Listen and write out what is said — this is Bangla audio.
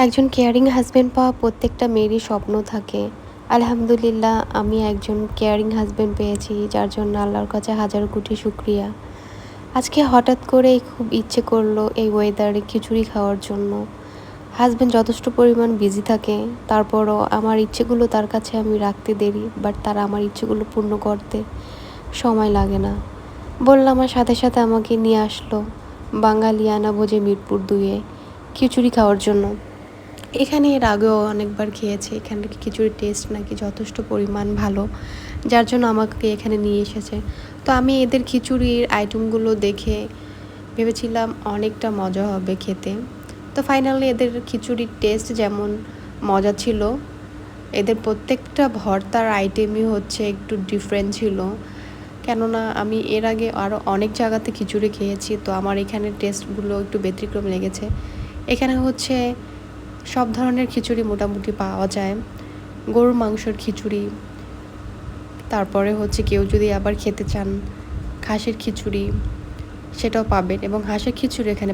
একজন কেয়ারিং হাজব্যান্ড পাওয়া প্রত্যেকটা মেয়েরই স্বপ্ন থাকে। আলহামদুলিল্লাহ আমি একজন কেয়ারিং হাজব্যান্ড পেয়েছি, যার জন্য আল্লাহর কাছে হাজার কোটি শুকরিয়া। আজকে হঠাৎ করেই খুব ইচ্ছে করলো এই ওয়েদারে খিচুড়ি খাওয়ার জন্য। হাজব্যান্ড যথেষ্ট পরিমাণ বিজি থাকে, তারপরও আমার ইচ্ছেগুলো তার কাছে আমি রাখতে দেরি, বাট তারা আমার ইচ্ছেগুলো পূর্ণ করতে সময় লাগে না। বললাম, আমার সাথে সাথে আমাকে নিয়ে আসলো বাঙালিয়ানা ভোজে মিরপুর 2-এ খিচুড়ি খাওয়ার জন্য। এখানে এর আগেও অনেকবার খেয়েছি, এখানকার খিচুড়ির টেস্ট নাকি যথেষ্ট পরিমাণ ভালো, যার জন্য আমাকে এখানে নিয়ে এসেছে। তো আমি এদের খিচুড়ির আইটেমগুলো দেখে ভেবেছিলাম অনেকটা মজা হবে খেতে। তো ফাইনালি এদের খিচুড়ির টেস্ট যেমন মজা ছিল, এদের প্রত্যেকটা ভর্তার আইটেমই হচ্ছে একটু ডিফারেন্ট ছিল। কেননা আমি এর আগে আরও অনেক জায়গাতে খিচুড়ি খেয়েছি, তো আমার এখানের টেস্টগুলো একটু ব্যতিক্রম লেগেছে। এখানে হচ্ছে সব ধরনের খিচুড়ি মোটামুটি পাওয়া যায়। গরুর মাংসের খিচুড়ি, তারপরে হচ্ছে কেউ যদি আবার খেতে চান খাসির খিচুড়ি, সেটাও পাবেন, এবং হাঁসের খিচুড়ি এখানে